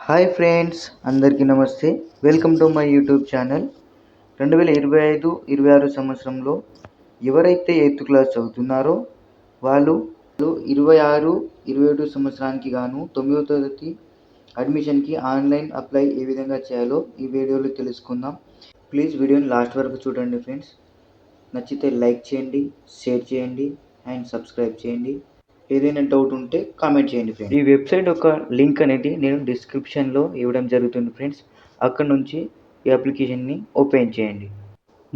Hi friends, అందరికీ నమస్తే. Welcome to my YouTube channel. 2025-26 సంవత్సరంలో ఎవరైతే 8th క్లాస్ చదువుతున్నారో వాళ్ళు 26-27 సంవత్సరానికి గాను 9వ తరగతి అడ్మిషన్కి ఆన్లైన్ అప్లై ఏ విధంగా చేయాలో ఈ వీడియోలో తెలుసుకుందాం. ప్లీజ్ వీడియోని లాస్ట్ వరకు చూడండి ఫ్రెండ్స్. నచ్చితే లైక్ చేయండి, షేర్ చేయండి అండ్ సబ్స్క్రైబ్ చేయండి. ఏదైనా డౌట్ ఉంటే కామెంట్ చేయండి ఫ్రెండ్స్. ఈ వెబ్సైట్ యొక్క లింక్ అనేది నేను డిస్క్రిప్షన్లో ఇవ్వడం జరుగుతుంది ఫ్రెండ్స్. అక్కడ నుంచి ఈ అప్లికేషన్ని ఓపెన్ చేయండి.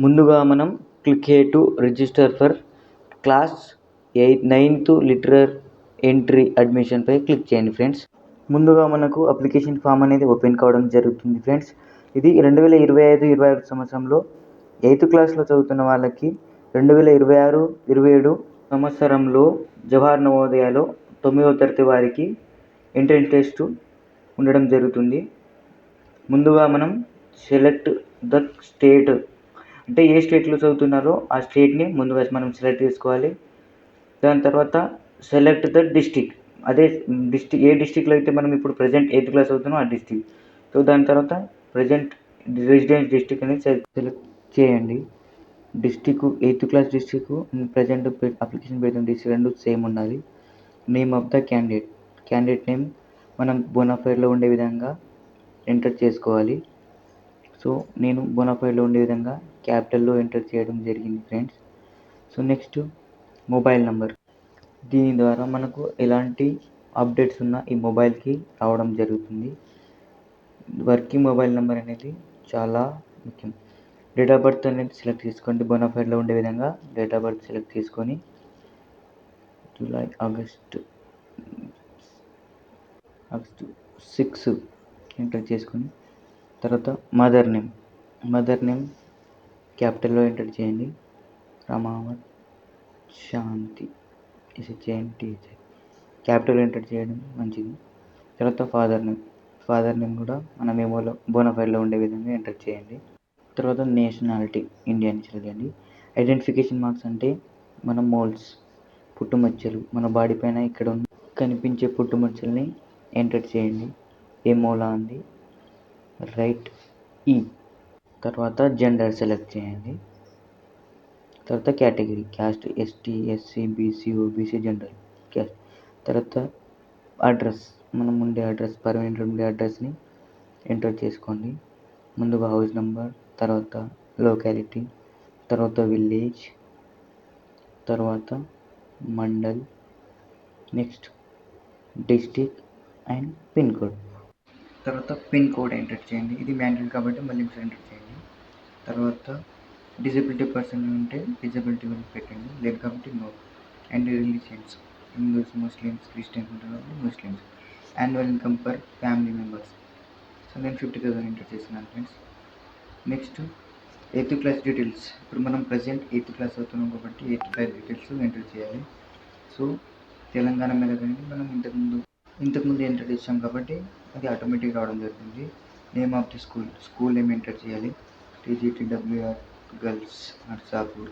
ముందుగా మనం click here to register for class 9th lateral entry అడ్మిషన్పై క్లిక్ చేయండి ఫ్రెండ్స్. ముందుగా మనకు అప్లికేషన్ ఫామ్ అనేది ఓపెన్ కావడం జరుగుతుంది ఫ్రెండ్స్. ఇది 2025-26 సంవత్సరంలో 8th క్లాస్లో చదువుతున్న వాళ్ళకి 2026-27 సంవత్సరంలో జవహర్ నవోదయలో 9వ తరగతి వారికి ఎంట్రన్స్ టెస్ట్ ఉండడం జరుగుతుంది. ముందుగా మనం సెలెక్ట్ ద స్టేట్, అంటే ఏ స్టేట్లో చదువుతున్నారో ఆ స్టేట్ని ముందుగా మనం సెలెక్ట్ చేసుకోవాలి. దాని తర్వాత సెలెక్ట్ ద డిస్టిక్, అదే డిస్టిక్ ఏ డిస్టిక్లో అయితే మనం ఇప్పుడు ప్రజెంట్ 8th క్లాస్ చదువుతున్నామో ఆ డిస్టిక్. సో దాని తర్వాత ప్రజెంట్ రెసిడెన్స్ డిస్టిక్ అనేది సెలెక్ట్ చేయండి. District 8th class district, present application పెడుతున్న డిస్టిక్ రెండు సేమ్ ఉండాలి. Name of the candidate name మనం బోనాఫైడ్లో ఉండే విధంగా ఎంటర్ చేసుకోవాలి. సో నేను బోనాఫైడ్లో ఉండే విధంగా క్యాపిటల్లో ఎంటర్ చేయడం జరిగింది friends. So next mobile number, దీని ద్వారా మనకు ఎలాంటి అప్డేట్స్ ఉన్నా ఈ మొబైల్కి రావడం జరుగుతుంది. వర్కింగ్ మొబైల్ నెంబర్ అనేది చాలా ముఖ్యం. డేట్ ఆఫ్ బర్త్ అనేది సెలెక్ట్ చేసుకోండి. బోనాఫైడ్లో ఉండే విధంగా డేట్ ఆఫ్ బర్త్ సెలెక్ట్ చేసుకొని ఆగస్ట్ 6 ఎంటర్ చేసుకొని తర్వాత మదర్ నేమ్ క్యాపిటల్లో ఎంటర్ చేయండి. రమావత్ శాంతి క్యాపిటల్ ఎంటర్ చేయడం మంచిది. తర్వాత ఫాదర్ నేమ్ కూడా మన మెమోలో బోనాఫైడ్లో ఉండే విధంగా ఎంటర్ చేయండి. తర్వాత నేషనాలిటీ ఇండియన్ చేయండి. ఐడెంటిఫికేషన్ మార్క్స్ అంటే మన మోల్స్, పుట్టుమచ్చలు, మన బాడీ పైన ఇక్కడ కనిపించే పుట్టుమచ్చల్ని ఎంటర్ చేయండి. ఏ మూల ఉంది, రైట్ ఈ. తర్వాత జెండర్ సెలెక్ట్ చేయండి. తర్వాత category caste ST, SC, BC, OBC, general caste. తర్వాత అడ్రస్, మనం ఉండే అడ్రస్, పర్మనెంట్ ఉండే అడ్రస్ని ఎంటర్ చేసుకోండి. ముందుగా హౌస్ నెంబర్, తర్వాత లొకాలిటీ, తర్వాత విలేజ్, తర్వాత mandal, next district and pin code. తర్వాత పిన్ కోడ్ ఎంటర్ చేయండి. ఇది మ్యాన్యువల్ కాబట్టి మళ్ళీ ఎంటర్ చేయండి. తర్వాత డిజబిలిటీ పర్సన్ ఉంటే డిజబిలిటీ పెట్టండి, లేదు కాబట్టి no. And religions, Hindus, Muslims, Christians ఉంటారు కాబట్టి Muslims. Annual income per family members, so నేను 50,000 ఎంటర్ చేస్తున్నాను friends. Next 8th class details, ఇప్పుడు మనం ప్రజెంట్ 8th క్లాస్ అవుతున్నాం కాబట్టి 8th క్లాస్ డీటెయిల్స్ ఎంటర్ చేయాలి. సో తెలంగాణ మీద కానీ మనం ఇంతకుముందు ఎంటర్ చేసాం కాబట్టి అది ఆటోమేటిక్ రావడం జరుగుతుంది. Name of the school name enter చేయాలి. TGTWR girls Narsapur.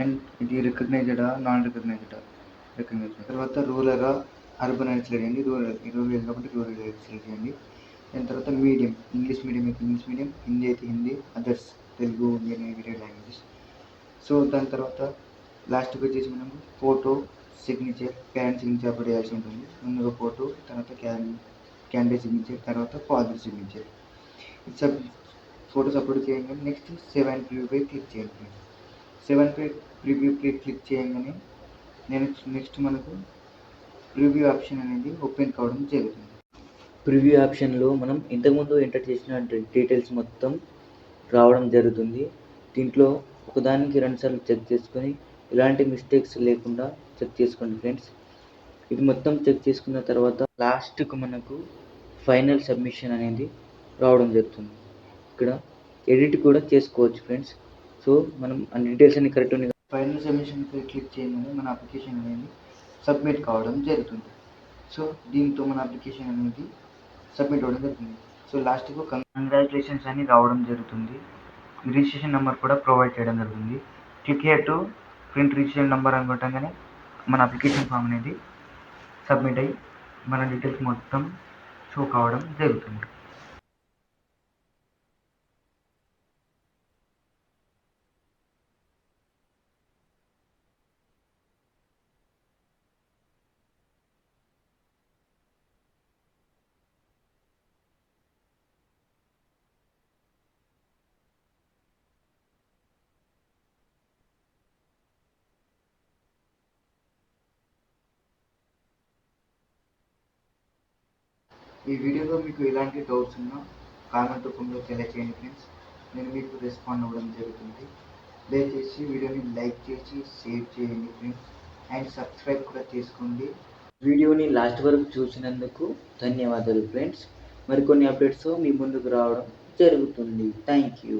అండ్ ఇది రికగ్నైజ్డా నాన్ రికగ్నైజ్డా, తర్వాత రూరల్గా అర్బన్ అనేది సెలెక్ట్ చేయండి. రూరల్ కాబట్టి రూరల్ సెలెక్ట్ చేయండి. దాని తర్వాత మీడియం, ఇంగ్లీష్ మీడియం అయితే ఇంగ్లీష్ మీడియం, హిందీ అయితే హిందీ, అదర్స్ తెలుగు వేరే లాంగ్వేజెస్. సో దాని తర్వాత లాస్ట్కి వచ్చేసి మనం photo, signature, parent signature upload చేయాల్సి ఉంటుంది. ముందుగా ఫోటో, తర్వాత క్యాండిడేట్ సిగ్నేచర్, తర్వాత ఫాదర్ సిగ్నేచర్. ఫోటోస్ అప్లోడ్ చేయగానే నెక్స్ట్ సేవ్ అండ్ ప్రివ్యూపై క్లిక్ చేయండి. సేవ్ అండ్ ప్రివ్యూపై క్లిక్ చేయగానే నెక్స్ట్ మనకు ప్రివ్యూ ఆప్షన్ అనేది ఓపెన్ కావడం జరుగుతుంది. ప్రివ్యూ ఆప్షన్లో మనం ఇంతకుముందు ఎంటర్ చేసిన డీటెయిల్స్ మొత్తం రావడం జరుగుతుంది. దీంట్లో ఒకదానికి 2 సార్లు చెక్ చేసుకొని ఎలాంటి మిస్టేక్స్ లేకుండా చెక్ చేసుకోండి ఫ్రెండ్స్. ఇది మొత్తం చెక్ చేసుకున్న తర్వాత లాస్ట్కు మనకు ఫైనల్ సబ్మిషన్ అనేది రావడం జరుగుతుంది. ఇక్కడ ఎడిట్ కూడా చేసుకోవచ్చు ఫ్రెండ్స్. సో మనం అన్ని డీటెయిల్స్ అన్ని కరెక్ట్ ఉన్నాయి. ఫైనల్ సబ్మిషన్పై క్లిక్ చేయగానే మన అప్లికేషన్ అనేది సబ్మిట్ కావడం జరుగుతుంది. సో దీంతో మన అప్లికేషన్ అనేది సబ్మిట్ అవ్వడం జరుగుతుంది. సో లాస్ట్కు కంగ్రాచులేషన్స్ అని రావడం జరుగుతుంది. రిజిస్ట్రేషన్ నెంబర్ కూడా ప్రొవైడ్ చేయడం జరుగుతుంది. Click here to print registration number అని కొట్టగానే మన అప్లికేషన్ ఫామ్ అనేది సబ్మిట్ అయ్యి మన డీటెయిల్స్ మొత్తం షో కావడం జరుగుతుంది. ఈ వీడియోలో మీకు ఎలాంటి డౌట్స్ ఉన్నా కామెంట్ రూపంలో తెలియచేయండి ఫ్రెండ్స్. నేను మీకు రెస్పాండ్ అవ్వడం జరుగుతుంది. దయచేసి వీడియోని లైక్ చేసి షేర్ చేయండి ఫ్రెండ్స్, అండ్ సబ్స్క్రైబ్ కూడా చేసుకోండి. వీడియోని లాస్ట్ వరకు చూసినందుకు ధన్యవాదాలు ఫ్రెండ్స్. మరికొన్ని అప్డేట్స్తో మీ ముందుకు రావడం జరుగుతుంది. Thank you.